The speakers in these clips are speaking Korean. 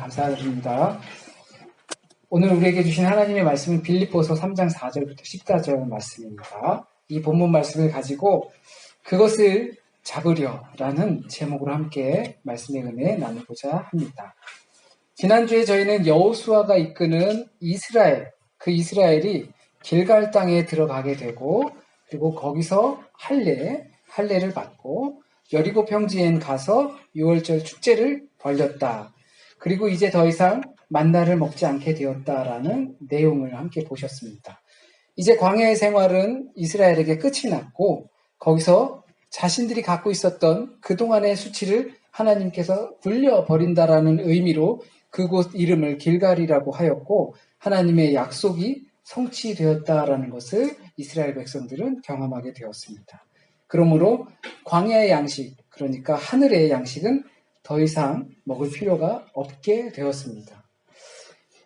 감사드립니다. 오늘 우리에게 주신 하나님의 말씀은 빌립보서 3장 4절부터 14절 말씀입니다. 이 본문 말씀을 가지고 그것을 잡으려라는 제목으로 함께 말씀의 은혜 나누고자 합니다. 지난주에 저희는 여호수아가 이끄는 이스라엘, 그 이스라엘이 길갈 땅에 들어가게 되고 그리고 거기서 할례를 받고 여리고 평지에 가서 유월절 축제를 벌였다. 그리고 이제 더 이상 만나를 먹지 않게 되었다라는 내용을 함께 보셨습니다. 이제 광야의 생활은 이스라엘에게 끝이 났고 거기서 자신들이 갖고 있었던 그동안의 수치를 하나님께서 굴려버린다라는 의미로 그곳 이름을 길갈이라고 하였고 하나님의 약속이 성취되었다라는 것을 이스라엘 백성들은 경험하게 되었습니다. 그러므로 광야의 양식, 그러니까 하늘의 양식은 더 이상 먹을 필요가 없게 되었습니다.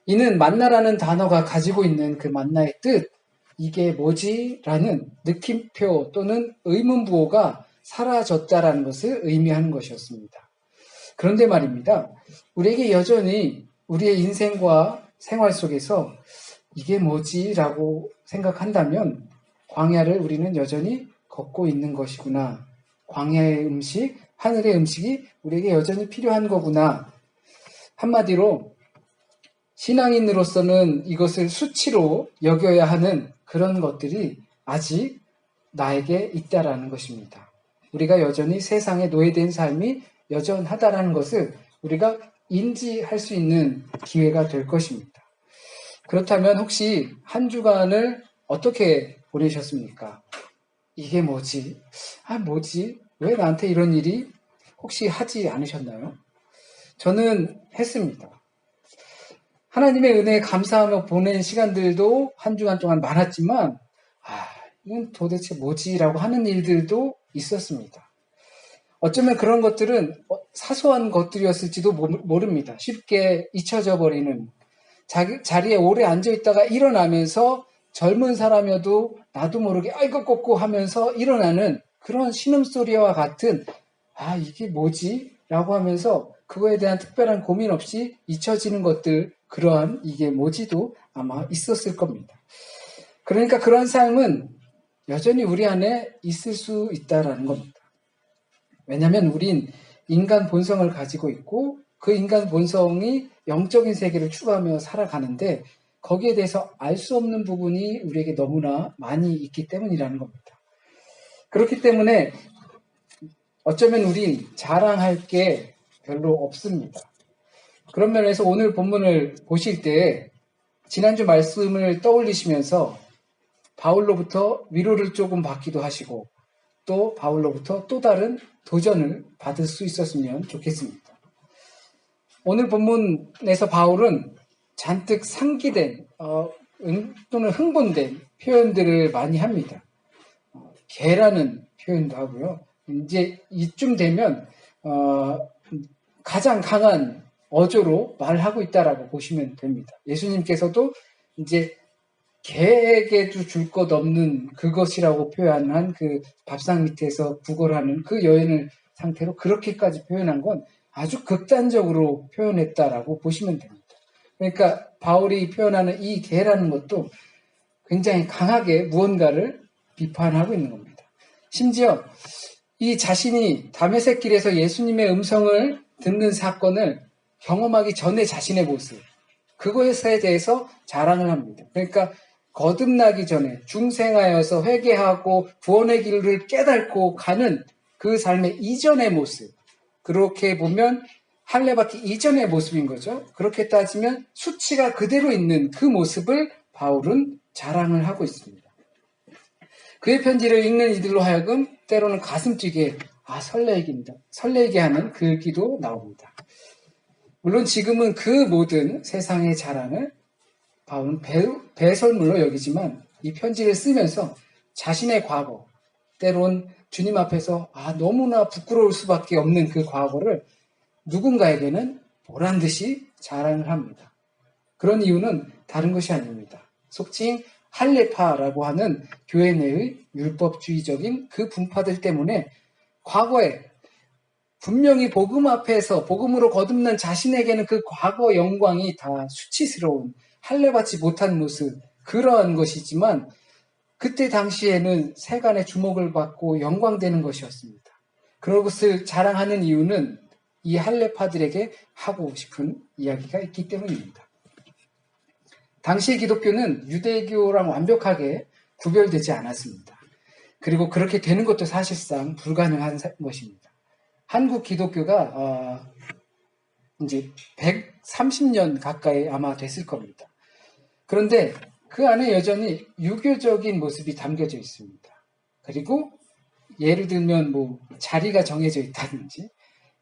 이는 만나라는 단어가 가지고 있는 그 만나의 뜻, 이게 뭐지? 라는 느낌표 또는 의문부호가 사라졌다라는 것을 의미하는 것이었습니다. 그런데 말입니다. 우리에게 여전히 우리의 인생과 생활 속에서 이게 뭐지? 라고 생각한다면 광야를 우리는 여전히 걷고 있는 것이구나. 광야의 음식, 하늘의 음식이 우리에게 여전히 필요한 거구나. 한마디로 신앙인으로서는 이것을 수치로 여겨야 하는 그런 것들이 아직 나에게 있다라는 것입니다. 우리가 여전히 세상에 노예된 삶이 여전하다라는 것을 우리가 인지할 수 있는 기회가 될 것입니다. 그렇다면 혹시 한 주간을 어떻게 보내셨습니까? 이게 뭐지? 뭐지? 왜 나한테 이런 일이 혹시 하지 않으셨나요? 저는 했습니다. 하나님의 은혜에 감사하며 보낸 시간들도 한 주간 동안 많았지만 이건 도대체 뭐지라고 하는 일들도 있었습니다. 어쩌면 그런 것들은 사소한 것들이었을지도 모릅니다. 쉽게 잊혀져 버리는 자리에 오래 앉아있다가 일어나면서 젊은 사람이어도 나도 모르게 아이고 꽂고 하면서 일어나는 그런 신음소리와 같은 이게 뭐지? 라고 하면서 그거에 대한 특별한 고민 없이 잊혀지는 것들, 그러한 이게 뭐지도 아마 있었을 겁니다. 그러니까 그런 삶은 여전히 우리 안에 있을 수 있다라는 겁니다. 왜냐하면 우린 인간 본성을 가지고 있고 그 인간 본성이 영적인 세계를 추구하며 살아가는데 거기에 대해서 알 수 없는 부분이 우리에게 너무나 많이 있기 때문이라는 겁니다. 그렇기 때문에 어쩌면 우린 자랑할 게 별로 없습니다. 그런 면에서 오늘 본문을 보실 때 지난주 말씀을 떠올리시면서 바울로부터 위로를 조금 받기도 하시고 또 바울로부터 또 다른 도전을 받을 수 있었으면 좋겠습니다. 오늘 본문에서 바울은 잔뜩 상기된 또는 흥분된 표현들을 많이 합니다. 개라는 표현도 하고요. 이제 이쯤 되면 가장 강한 어조로 말하고 있다라고 보시면 됩니다. 예수님께서도 이제 개에게도 줄 것 없는 그것이라고 표현한 그 밥상 밑에서 구걸하는 그 여인을 상태로 그렇게까지 표현한 건 아주 극단적으로 표현했다라고 보시면 됩니다. 그러니까 바울이 표현하는 이 개라는 것도 굉장히 강하게 무언가를 비판하고 있는 겁니다. 심지어 이 자신이 다메섹 길에서 예수님의 음성을 듣는 사건을 경험하기 전에 자신의 모습, 그것에 대해서 자랑을 합니다. 그러니까 거듭나기 전에 중생하여서 회개하고 구원의 길을 깨닫고 가는 그 삶의 이전의 모습, 그렇게 보면 할례받기 이전의 모습인 거죠. 그렇게 따지면 수치가 그대로 있는 그 모습을 바울은 자랑을 하고 있습니다. 그의 편지를 읽는 이들로 하여금 때로는 가슴 뛰게 설레게 하는 글귀도 나옵니다. 물론 지금은 그 모든 세상의 자랑을 바울은 배설물로 여기지만 이 편지를 쓰면서 자신의 과거, 때론 주님 앞에서 너무나 부끄러울 수밖에 없는 그 과거를 누군가에게는 보란듯이 자랑을 합니다. 그런 이유는 다른 것이 아닙니다. 속칭 할례파라고 하는 교회 내의 율법주의적인 그 분파들 때문에 과거에 분명히 복음 앞에서 복음으로 거듭난 자신에게는 그 과거 영광이 다 수치스러운 할례받지 못한 모습 그러한 것이지만 그때 당시에는 세간의 주목을 받고 영광되는 것이었습니다. 그것을 자랑하는 이유는 이 할례파들에게 하고 싶은 이야기가 있기 때문입니다. 당시 기독교는 유대교랑 완벽하게 구별되지 않았습니다. 그리고 그렇게 되는 것도 사실상 불가능한 것입니다. 한국 기독교가 이제 130년 가까이 아마 됐을 겁니다. 그런데 그 안에 여전히 유교적인 모습이 담겨져 있습니다. 그리고 예를 들면 뭐 자리가 정해져 있다든지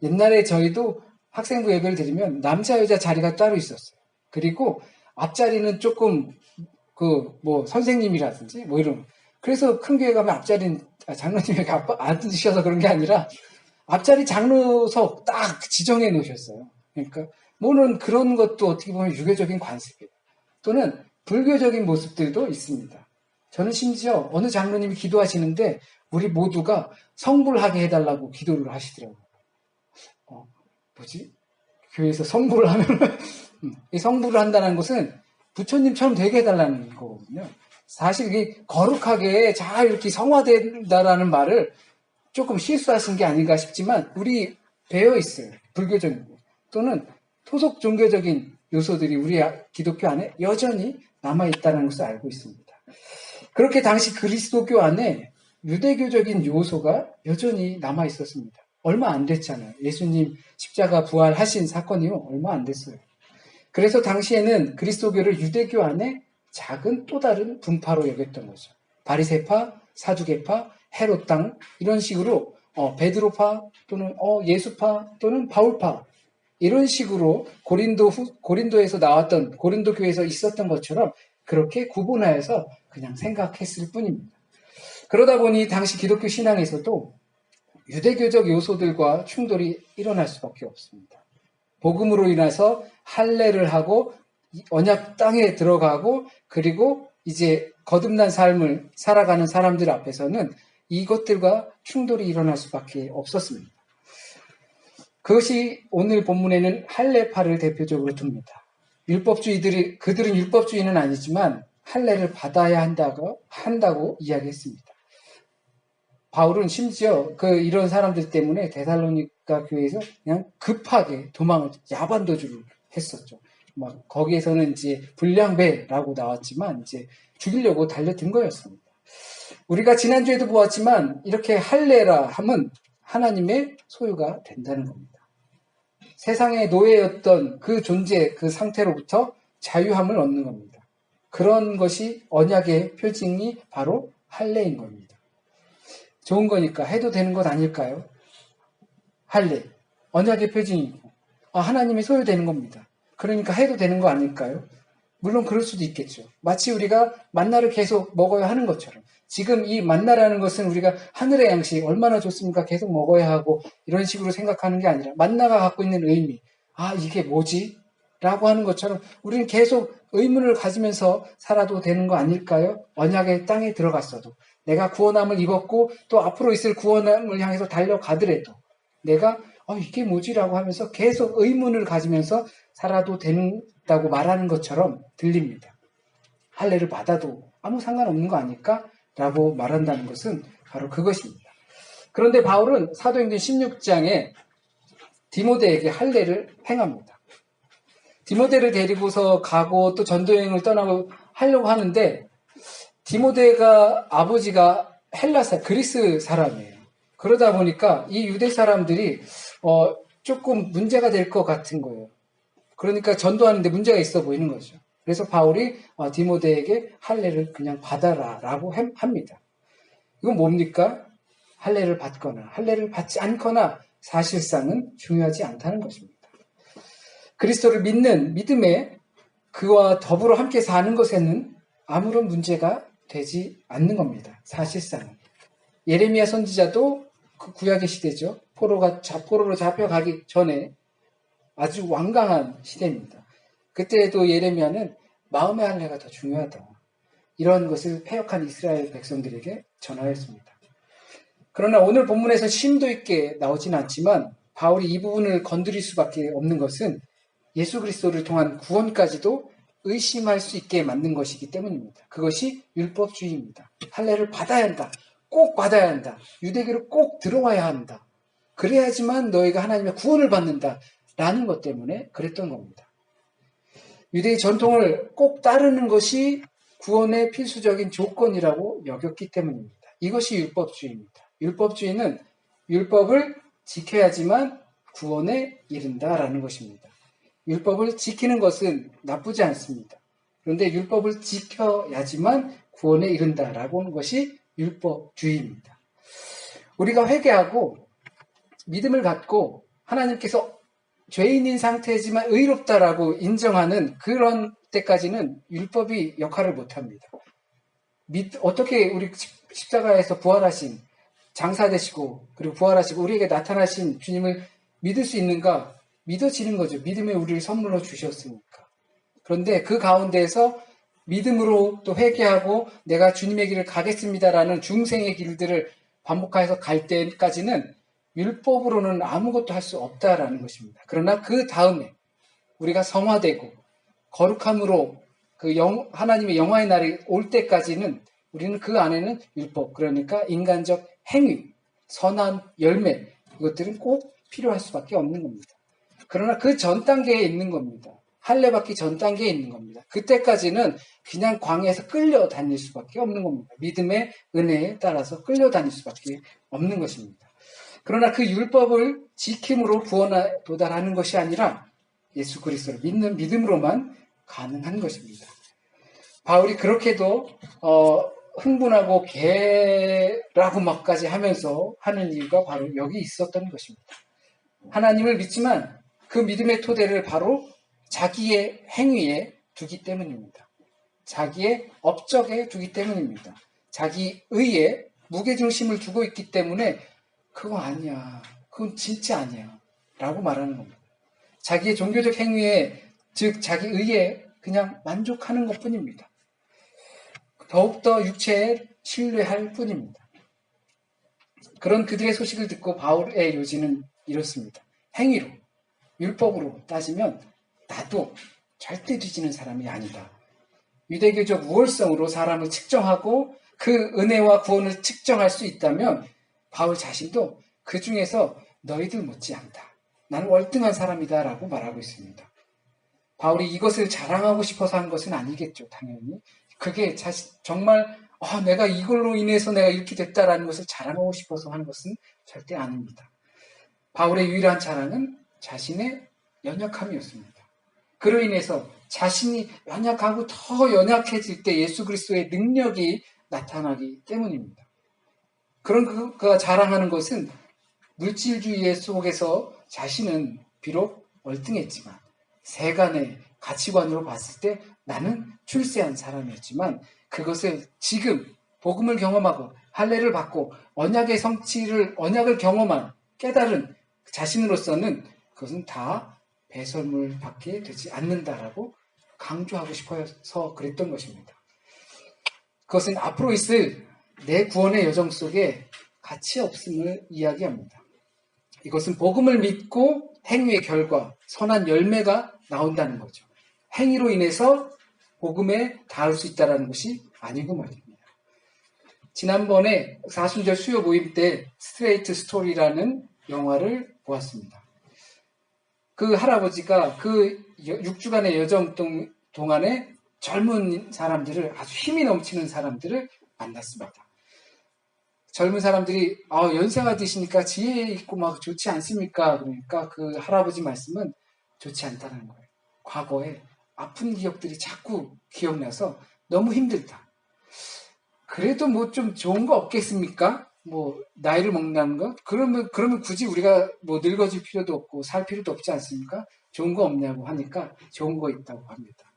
옛날에 저희도 학생부 예배를 드리면 남자 여자 자리가 따로 있었어요. 그리고 앞자리는 조금 그 뭐 선생님이라든지 뭐 이런 그래서 큰 교회 가면 앞자리는 장로님에게 앉으셔서 그런 게 아니라 앞자리 장로석 딱 지정해 놓으셨어요. 그러니까 뭐는 그런 것도 어떻게 보면 유교적인 관습이에요. 또는 불교적인 모습들도 있습니다. 저는 심지어 어느 장로님이 기도하시는데 우리 모두가 성불 하게 해달라고 기도를 하시더라고요. 뭐지? 교회에서 성불을 하면 이 성불을 한다는 것은 부처님처럼 되게 해달라는 거거든요. 사실 이 거룩하게 잘 이렇게 성화된다라는 말을 조금 실수하신 게 아닌가 싶지만 우리 배어 있어요. 불교적인 또는 토속 종교적인 요소들이 우리 기독교 안에 여전히 남아있다는 것을 알고 있습니다. 그렇게 당시 그리스도교 안에 유대교적인 요소가 여전히 남아있었습니다. 얼마 안 됐잖아요. 예수님 십자가 부활하신 사건이 얼마 안 됐어요. 그래서 당시에는 그리스도교를 유대교 안에 작은 또 다른 분파로 여겼던 거죠. 바리새파, 사두개파, 헤롯당 이런 식으로 베드로파 또는 예수파 또는 바울파 이런 식으로 고린도에서 나왔던 고린도 교회에서 있었던 것처럼 그렇게 구분하여서 그냥 생각했을 뿐입니다. 그러다 보니 당시 기독교 신앙에서도 유대교적 요소들과 충돌이 일어날 수밖에 없습니다. 복음으로 인해서 할례를 하고 언약 땅에 들어가고 그리고 이제 거듭난 삶을 살아가는 사람들 앞에서는 이것들과 충돌이 일어날 수밖에 없었습니다. 그것이 오늘 본문에는 할례파를 대표적으로 둡니다. 그들은 율법주의는 아니지만 할례를 받아야 한다고 이야기했습니다. 바울은 심지어 이런 사람들 때문에 데살로니가 교회에서 그냥 급하게 도망을 야반도주를 했었죠. 막 거기에서는 이제 불량배라고 나왔지만 이제 죽이려고 달려든 거였습니다. 우리가 지난주에도 보았지만 이렇게 할례라 함은 하나님의 소유가 된다는 겁니다. 세상의 노예였던 그 존재, 그 상태로부터 자유함을 얻는 겁니다. 그런 것이 언약의 표징이 바로 할례인 겁니다. 좋은 거니까 해도 되는 것 아닐까요? 할례, 언약의 표징이고 하나님의 소유되는 겁니다. 그러니까 해도 되는 거 아닐까요? 물론 그럴 수도 있겠죠. 마치 우리가 만나를 계속 먹어야 하는 것처럼 지금 이 만나라는 것은 우리가 하늘의 양식 얼마나 좋습니까? 계속 먹어야 하고 이런 식으로 생각하는 게 아니라 만나가 갖고 있는 의미 이게 뭐지? 라고 하는 것처럼 우리는 계속 의문을 가지면서 살아도 되는 거 아닐까요? 언약의 땅에 들어갔어도 내가 구원함을 입었고 또 앞으로 있을 구원함을 향해서 달려가더라도 내가 이게 뭐지라고 하면서 계속 의문을 가지면서 살아도 된다고 말하는 것처럼 들립니다. 할례를 받아도 아무 상관없는 거 아닐까? 라고 말한다는 것은 바로 그것입니다. 그런데 바울은 사도행전 16장에 디모데에게 할례를 행합니다. 디모데를 데리고서 가고 또 전도여행을 떠나고 하려고 하는데 디모데가 아버지가 그리스 사람이에요. 그러다 보니까 이 유대 사람들이 조금 문제가 될 것 같은 거예요. 그러니까 전도하는데 문제가 있어 보이는 거죠. 그래서 바울이 디모데에게 할례를 그냥 받아라라고 합니다. 이건 뭡니까? 할례를 받거나 할례를 받지 않거나 사실상은 중요하지 않다는 것입니다. 그리스도를 믿는 믿음에 그와 더불어 함께 사는 것에는 아무런 문제가 되지 않는 겁니다. 사실상은. 예레미야 선지자도 그 구약의 시대죠. 포로로 잡혀가기 전에 아주 완강한 시대입니다. 그때도 예레미야는 마음의 할례가 더 중요하다. 이런 것을 패역한 이스라엘 백성들에게 전하였습니다. 그러나 오늘 본문에서 심도 있게 나오진 않지만 바울이 이 부분을 건드릴 수밖에 없는 것은 예수 그리스도를 통한 구원까지도 의심할 수 있게 만든 것이기 때문입니다. 그것이 율법주의입니다. 할례를 받아야 한다. 꼭 받아야 한다. 유대교로 꼭 들어와야 한다. 그래야지만 너희가 하나님의 구원을 받는다. 라는 것 때문에 그랬던 겁니다. 유대의 전통을 꼭 따르는 것이 구원의 필수적인 조건이라고 여겼기 때문입니다. 이것이 율법주의입니다. 율법주의는 율법을 지켜야지만 구원에 이른다라는 것입니다. 율법을 지키는 것은 나쁘지 않습니다. 그런데 율법을 지켜야지만 구원에 이른다라고 하는 것이 율법주의입니다. 우리가 회개하고 믿음을 갖고 하나님께서 죄인인 상태지만 의롭다라고 인정하는 그런 때까지는 율법이 역할을 못합니다. 어떻게 우리 십자가에서 부활하신 장사되시고 그리고 부활하시고 우리에게 나타나신 주님을 믿을 수 있는가? 믿어지는 거죠. 믿음에 우리를 선물로 주셨으니까. 그런데 그 가운데에서 믿음으로 또 회개하고 내가 주님의 길을 가겠습니다라는 중생의 길들을 반복해서 갈 때까지는 율법으로는 아무것도 할 수 없다라는 것입니다. 그러나 그 다음에 우리가 성화되고 거룩함으로 하나님의 영화의 날이 올 때까지는 우리는 그 안에는 율법, 그러니까 인간적 행위, 선한 열매, 이것들은 꼭 필요할 수밖에 없는 겁니다. 그러나 그 전 단계에 있는 겁니다. 할례 받기 전 단계에 있는 겁니다. 그때까지는 그냥 광야에서 끌려다닐 수밖에 없는 겁니다. 믿음의 은혜에 따라서 끌려다닐 수밖에 없는 것입니다. 그러나 그 율법을 지킴으로 구원에 도달하는 것이 아니라 예수 그리스도를 믿는 믿음으로만 가능한 것입니다. 바울이 그렇게도 흥분하고 개라고 막까지 하면서 하는 이유가 바로 여기 있었던 것입니다. 하나님을 믿지만 그 믿음의 토대를 바로 자기의 행위에 두기 때문입니다. 자기의 업적에 두기 때문입니다. 자기 의에 무게중심을 두고 있기 때문에 그거 아니야. 그건 진짜 아니야. 라고 말하는 겁니다. 자기의 종교적 행위에, 즉 자기 의에 그냥 만족하는 것 뿐입니다. 더욱더 육체에 신뢰할 뿐입니다. 그런 그들의 소식을 듣고 바울의 요지는 이렇습니다. 행위로, 율법으로 따지면 나도 절대 뒤지는 사람이 아니다. 유대교적 우월성으로 사람을 측정하고 그 은혜와 구원을 측정할 수 있다면 바울 자신도 그 중에서 너희들 못지않다. 나는 월등한 사람이다 라고 말하고 있습니다. 바울이 이것을 자랑하고 싶어서 한 것은 아니겠죠. 당연히. 그게 정말 내가 이걸로 인해서 내가 이렇게 됐다라는 것을 자랑하고 싶어서 한 것은 절대 아닙니다. 바울의 유일한 자랑은 자신의 연약함이었습니다. 그로 인해서 자신이 연약하고 더 연약해질 때 예수 그리스도의 능력이 나타나기 때문입니다. 그런 그가 자랑하는 것은 물질주의 속에서 자신은 비록 월등했지만 세간의 가치관으로 봤을 때 나는 출세한 사람이었지만 그것을 지금 복음을 경험하고 할례를 받고 언약을 경험한 깨달은 자신으로서는 그것은 다 배설물밖에 되지 않는다라고 강조하고 싶어서 그랬던 것입니다. 그것은 앞으로 있을 내 구원의 여정 속에 가치 없음을 이야기합니다. 이것은 복음을 믿고 행위의 결과, 선한 열매가 나온다는 거죠. 행위로 인해서 복음에 닿을 수 있다는 것이 아니고 말입니다. 지난번에 사순절 수요 모임 때 스트레이트 스토리라는 영화를 보았습니다. 그 할아버지가 그 6주간의 여정 동안에 젊은 사람들을, 아주 힘이 넘치는 사람들을 만났습니다. 젊은 사람들이 연세가 드시니까 지혜 있고 막 좋지 않습니까? 그러니까 그 할아버지 말씀은 좋지 않다는 거예요. 과거에 아픈 기억들이 자꾸 기억나서 너무 힘들다. 그래도 뭐 좀 좋은 거 없겠습니까? 뭐 나이를 먹는다는 거? 그러면 굳이 우리가 뭐 늙어질 필요도 없고 살 필요도 없지 않습니까? 좋은 거 없냐고 하니까 좋은 거 있다고 합니다.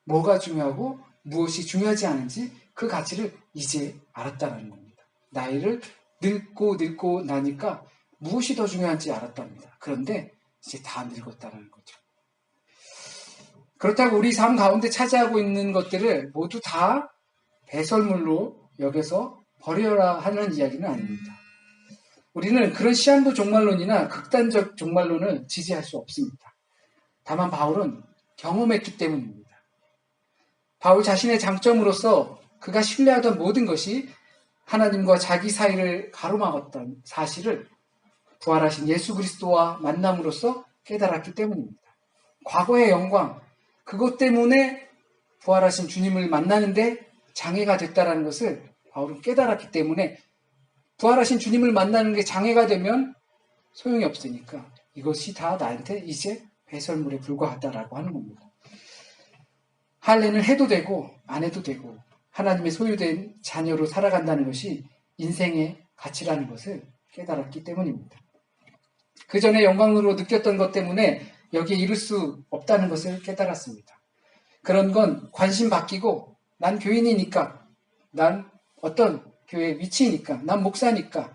뭐가 중요하고 무엇이 중요하지 않은지 그 가치를 이제 알았다는 겁니다. 나이를 늙고 나니까 무엇이 더 중요한지 알았답니다. 그런데 이제 다 늙었다는 거죠. 그렇다고 우리 삶 가운데 차지하고 있는 것들을 모두 다 배설물로 여겨서 버려라 하는 이야기는 아닙니다. 우리는 그런 시한부 종말론이나 극단적 종말론을 지지할 수 없습니다. 다만 바울은 경험했기 때문입니다. 바울 자신의 장점으로서 그가 신뢰하던 모든 것이 하나님과 자기 사이를 가로막았던 사실을 부활하신 예수 그리스도와 만남으로써 깨달았기 때문입니다. 과거의 영광, 그것 때문에 부활하신 주님을 만나는데 장애가 됐다는 것을 바울은 깨달았기 때문에 부활하신 주님을 만나는 게 장애가 되면 소용이 없으니까 이것이 다 나한테 이제 배설물에 불과하다라고 하는 겁니다. 할례는 해도 되고 안 해도 되고 하나님의 소유된 자녀로 살아간다는 것이 인생의 가치라는 것을 깨달았기 때문입니다. 그 전에 영광으로 느꼈던 것 때문에 여기에 이룰 수 없다는 것을 깨달았습니다. 그런 건 관심 바뀌고 난 교인이니까, 난 어떤 교회 위치니까, 난 목사니까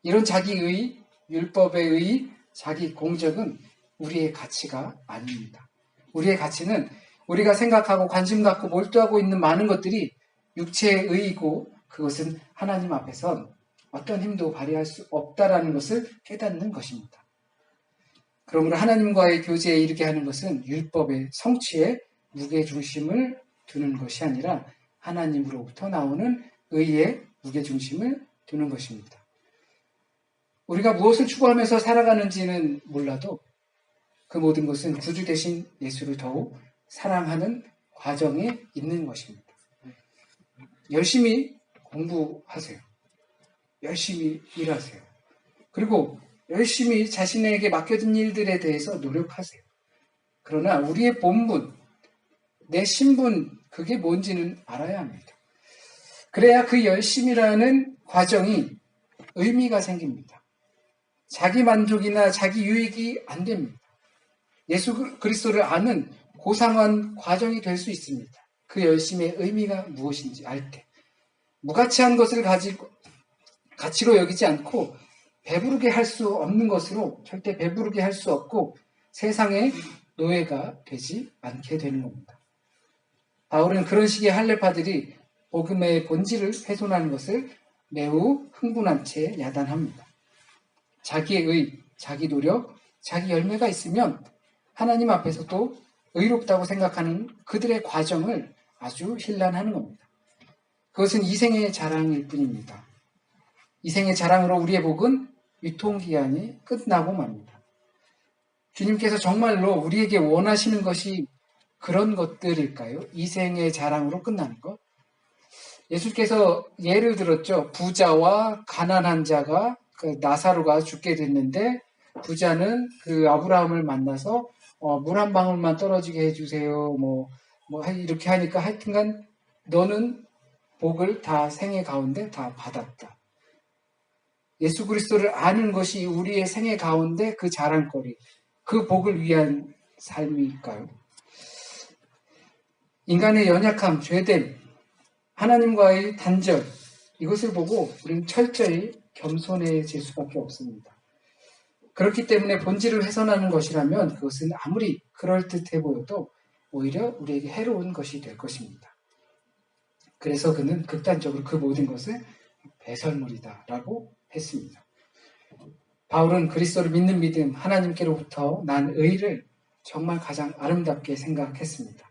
이런 자기의 율법에 의의 자기 공적은 우리의 가치가 아닙니다. 우리의 가치는 우리가 생각하고 관심 갖고 몰두하고 있는 많은 것들이 육체의 의이고 그것은 하나님 앞에선 어떤 힘도 발휘할 수 없다라는 것을 깨닫는 것입니다. 그러므로 하나님과의 교제에 이르게 하는 것은 율법의 성취에 무게중심을 두는 것이 아니라 하나님으로부터 나오는 의의 무게중심을 두는 것입니다. 우리가 무엇을 추구하면서 살아가는지는 몰라도 그 모든 것은 구주 되신 예수를 더욱 사랑하는 과정에 있는 것입니다. 열심히 공부하세요. 열심히 일하세요. 그리고 열심히 자신에게 맡겨진 일들에 대해서 노력하세요. 그러나 우리의 본분, 내 신분, 그게 뭔지는 알아야 합니다. 그래야 그 열심이라는 과정이 의미가 생깁니다. 자기 만족이나 자기 유익이 안 됩니다. 예수 그리스도를 아는 고상한 과정이 될 수 있습니다. 그 열심의 의미가 무엇인지 알 때. 무가치한 것을 가지고 가치로 여기지 않고 배부르게 할 수 없는 것으로 절대 배부르게 할 수 없고 세상의 노예가 되지 않게 되는 겁니다. 바울은 그런 식의 할례파들이 복음의 본질을 훼손하는 것을 매우 흥분한 채 야단합니다. 자기의 의, 자기 노력, 자기 열매가 있으면 하나님 앞에서도 의롭다고 생각하는 그들의 과정을 아주 힐난하는 겁니다. 그것은 이생의 자랑일 뿐입니다. 이생의 자랑으로 우리의 복은 유통기한이 끝나고 맙니다. 주님께서 정말로 우리에게 원하시는 것이 그런 것들일까요? 이생의 자랑으로 끝나는 것? 예수께서 예를 들었죠. 부자와 가난한 자가 그 나사로가 죽게 됐는데 부자는 그 아브라함을 만나서 물 한 방울만 떨어지게 해주세요. 이렇게 하니까 하여튼간 너는 복을 다 생애 가운데 다 받았다. 예수 그리스도를 아는 것이 우리의 생애 가운데 그 자랑거리, 그 복을 위한 삶일까요? 인간의 연약함, 죄됨, 하나님과의 단절, 이것을 보고 우리는 철저히 겸손해질 수밖에 없습니다. 그렇기 때문에 본질을 훼손하는 것이라면 그것은 아무리 그럴듯해 보여도 오히려 우리에게 해로운 것이 될 것입니다. 그래서 그는 극단적으로 그 모든 것을 배설물이다라고 했습니다. 바울은 그리스도를 믿는 믿음, 하나님께로부터 난 의를 정말 가장 아름답게 생각했습니다.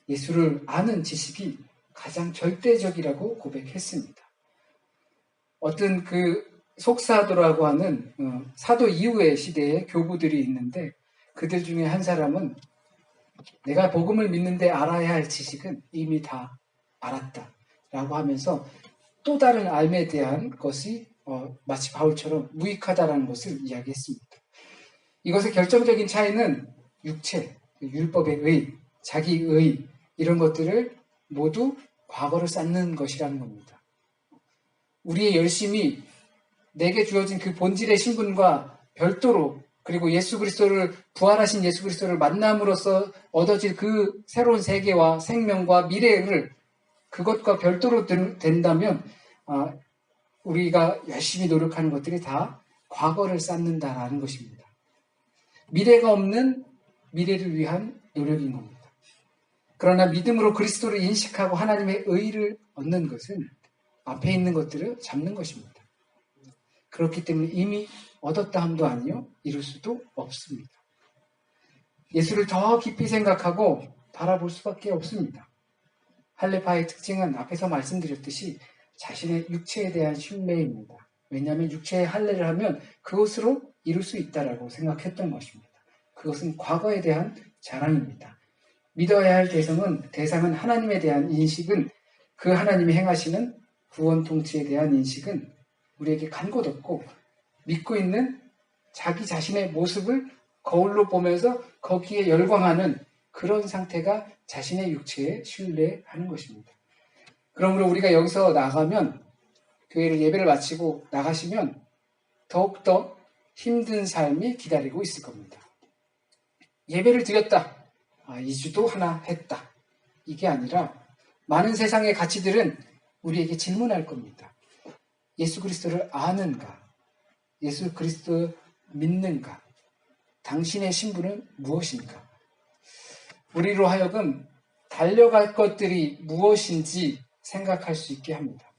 예수를 아는 지식이 가장 절대적이라고 고백했습니다. 어떤 그 속사도라고 하는 사도 이후의 시대의 교부들이 있는데 그들 중에 한 사람은 내가 복음을 믿는데 알아야 할 지식은 이미 다 알았다라고 하면서 또 다른 알에 대한 것이 마치 바울처럼 무익하다라는 것을 이야기했습니다. 이것의 결정적인 차이는 육체, 율법의 의, 자기의 이런 것들을 모두 과거를 쌓는 것이라는 겁니다. 우리의 열심이 내게 주어진 그 본질의 신분과 별도로 그리고 예수 그리스도를 부활하신 예수 그리스도를 만남으로써 얻어질 그 새로운 세계와 생명과 미래를 그것과 별도로 된다면 우리가 열심히 노력하는 것들이 다 과거를 쌓는다라는 것입니다. 미래가 없는 미래를 위한 노력인 겁니다. 그러나 믿음으로 그리스도를 인식하고 하나님의 의를 얻는 것은 앞에 있는 것들을 잡는 것입니다. 그렇기 때문에 이미 얻었다 함도 아니요 이룰 수도 없습니다. 예수를 더 깊이 생각하고 바라볼 수밖에 없습니다. 할례파의 특징은 앞에서 말씀드렸듯이 자신의 육체에 대한 신뢰입니다. 왜냐하면 육체의 할례를 하면 그것으로 이룰 수 있다라고 생각했던 것입니다. 그것은 과거에 대한 자랑입니다. 믿어야 할 대상은 하나님에 대한 인식은, 그 하나님이 행하시는 구원 통치에 대한 인식은 우리에게 간 것 없고, 믿고 있는 자기 자신의 모습을 거울로 보면서 거기에 열광하는 그런 상태가 자신의 육체에 신뢰하는 것입니다. 그러므로 우리가 여기서 나가면, 교회를 예배를 마치고 나가시면 더욱더 힘든 삶이 기다리고 있을 겁니다. 예배를 드렸다. 2주도 하나 했다. 이게 아니라 많은 세상의 가치들은 우리에게 질문할 겁니다. 예수 그리스도를 아는가? 예수 그리스도 믿는가? 당신의 신분은 무엇인가? 우리로 하여금 달려갈 것들이 무엇인지 생각할 수 있게 합니다.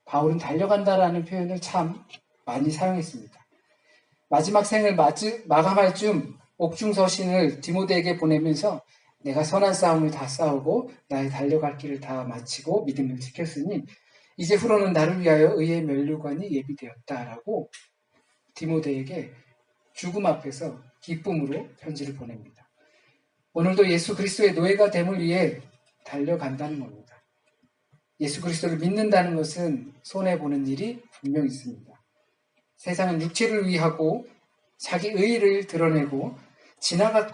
바울은 달려간다라는 표현을 참 많이 사용했습니다. 마지막 생을 마감할 즈음 옥중서신을 디모데에게 보내면서 내가 선한 싸움을 다 싸우고 나의 달려갈 길을 다 마치고 믿음을 지켰으니 이제 후로는 나를 위하여 의의 면류관이 예비되었다라고 디모데에게 죽음 앞에서 기쁨으로 편지를 보냅니다. 오늘도 예수 그리스도의 노예가 됨을 위해 달려간다는 겁니다. 예수 그리스도를 믿는다는 것은 손해보는 일이 분명히 있습니다. 세상은 육체를 위하고 자기 의의를 드러내고 지나갈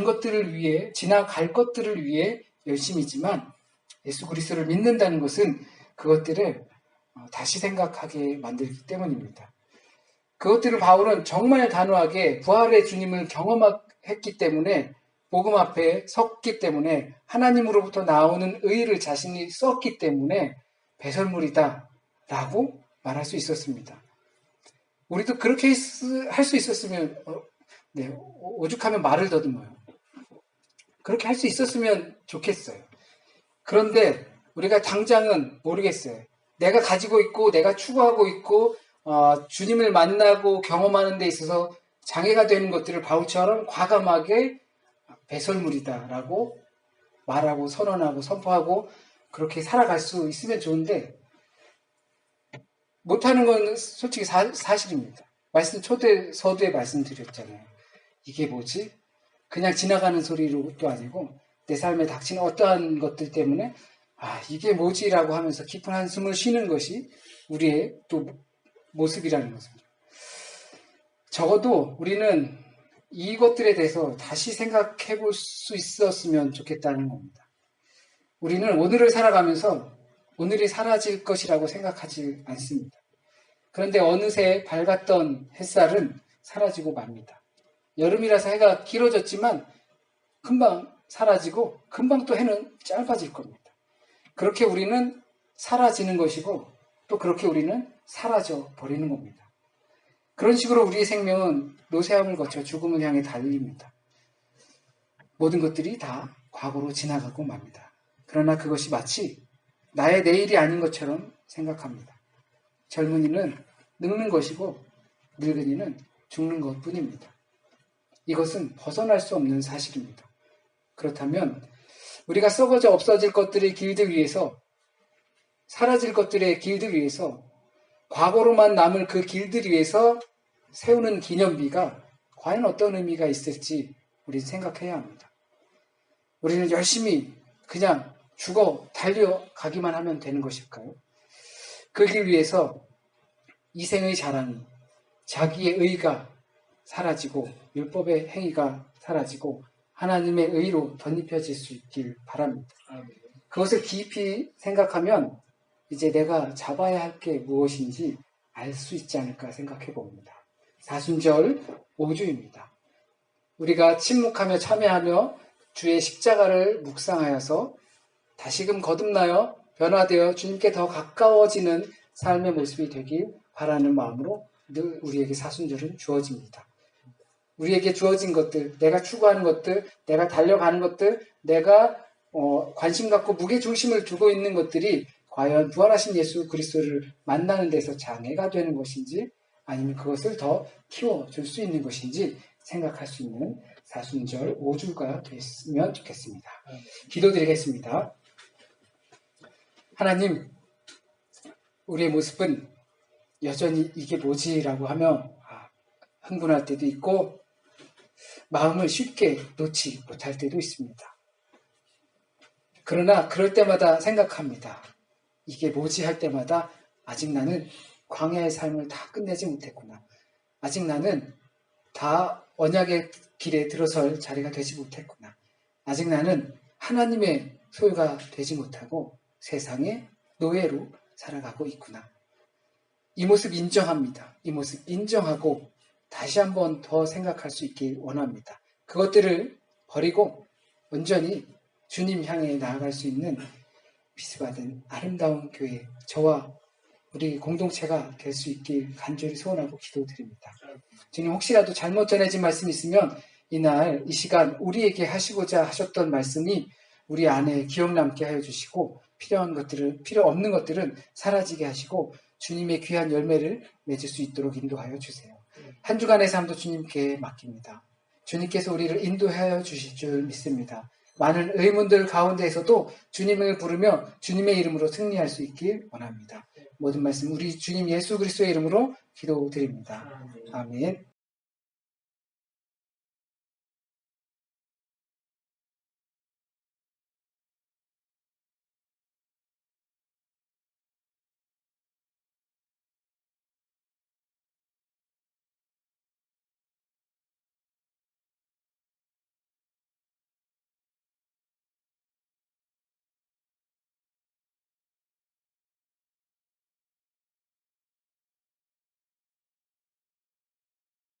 것들을 위해 열심이지만 예수 그리스도를 믿는다는 것은 그것들을 다시 생각하게 만들기 때문입니다. 그것들을 바울은 정말 단호하게 부활의 주님을 경험했기 때문에, 복음 앞에 섰기 때문에, 하나님으로부터 나오는 의의를 자신이 썼기 때문에 배설물이다 라고 말할 수 있었습니다. 우리도 그렇게 할 수 있었으면, 오죽하면 말을 더듬어요. 그렇게 할 수 있었으면 좋겠어요. 그런데 우리가 당장은 모르겠어요. 내가 가지고 있고 내가 추구하고 있고 주님을 만나고 경험하는 데 있어서 장애가 되는 것들을 바울처럼 과감하게 배설물이다라고 말하고 선언하고 선포하고 그렇게 살아갈 수 있으면 좋은데, 못하는 건 솔직히 사실입니다. 서두에 말씀드렸잖아요. 이게 뭐지? 그냥 지나가는 소리로도 아니고 내 삶에 닥치는 어떠한 것들 때문에 이게 뭐지라고 하면서 깊은 한숨을 쉬는 것이 우리의 또 모습이라는 것입니다. 적어도 우리는 이것들에 대해서 다시 생각해 볼 수 있었으면 좋겠다는 겁니다. 우리는 오늘을 살아가면서 오늘이 사라질 것이라고 생각하지 않습니다. 그런데 어느새 밝았던 햇살은 사라지고 맙니다. 여름이라서 해가 길어졌지만 금방 사라지고 금방 또 해는 짧아질 겁니다. 그렇게 우리는 사라지는 것이고 또 그렇게 우리는 사라져 버리는 겁니다. 그런 식으로 우리의 생명은 노쇠함을 거쳐 죽음을 향해 달립니다. 모든 것들이 다 과거로 지나가고 맙니다. 그러나 그것이 마치 나의 내일이 아닌 것처럼 생각합니다. 젊은이는 늙는 것이고 늙은이는 죽는 것뿐입니다. 이것은 벗어날 수 없는 사실입니다. 그렇다면 우리가 썩어져 없어질 것들의 길들 위해서, 사라질 것들의 길들 위해서, 과거로만 남을 그 길들 위해서 세우는 기념비가 과연 어떤 의미가 있을지 우리는 생각해야 합니다. 우리는 열심히 그냥 죽어 달려가기만 하면 되는 것일까요? 그 길 위해서 이생의 자랑이, 자기의 의가 사라지고 율법의 행위가 사라지고 하나님의 의로 덧입혀질 수 있길 바랍니다. 그것을 깊이 생각하면 이제 내가 잡아야 할 게 무엇인지 알 수 있지 않을까 생각해 봅니다. 사순절 5주입니다. 우리가 침묵하며 참여하며 주의 십자가를 묵상하여서 다시금 거듭나여 변화되어 주님께 더 가까워지는 삶의 모습이 되길 바라는 마음으로 늘 우리에게 사순절은 주어집니다. 우리에게 주어진 것들, 내가 추구하는 것들, 내가 달려가는 것들, 내가 관심 갖고 무게중심을 두고 있는 것들이 과연 부활하신 예수 그리스도를 만나는 데서 장애가 되는 것인지 아니면 그것을 더 키워줄 수 있는 것인지 생각할 수 있는 사순절 5주가 됐으면 좋겠습니다. 기도드리겠습니다. 하나님, 우리의 모습은 여전히 이게 뭐지라고 하며 흥분할 때도 있고 마음을 쉽게 놓지 못할 때도 있습니다. 그러나 그럴 때마다 생각합니다. 이게 뭐지 할 때마다 아직 나는 광야의 삶을 다 끝내지 못했구나. 아직 나는 다 언약의 길에 들어설 자리가 되지 못했구나. 아직 나는 하나님의 소유가 되지 못하고 세상의 노예로 살아가고 있구나. 이 모습 인정합니다. 이 모습 인정하고 다시 한번 더 생각할 수 있길 원합니다. 그것들을 버리고 온전히 주님 향해 나아갈 수 있는 비스받은 아름다운 교회, 저와 우리 공동체가 될 수 있길 간절히 소원하고 기도드립니다. 주님, 혹시라도 잘못 전해진 말씀이 있으면 이날 이 시간 우리에게 하시고자 하셨던 말씀이 우리 안에 기억 남게 하여 주시고 필요한 것들을, 필요 없는 것들은 사라지게 하시고 주님의 귀한 열매를 맺을 수 있도록 인도하여 주세요. 한 주간의 삶도 주님께 맡깁니다. 주님께서 우리를 인도하여 주실 줄 믿습니다. 많은 의문들 가운데에서도 주님을 부르며 주님의 이름으로 승리할 수 있길 원합니다. 모든 말씀 우리 주님 예수 그리스도의 이름으로 기도드립니다. 아멘.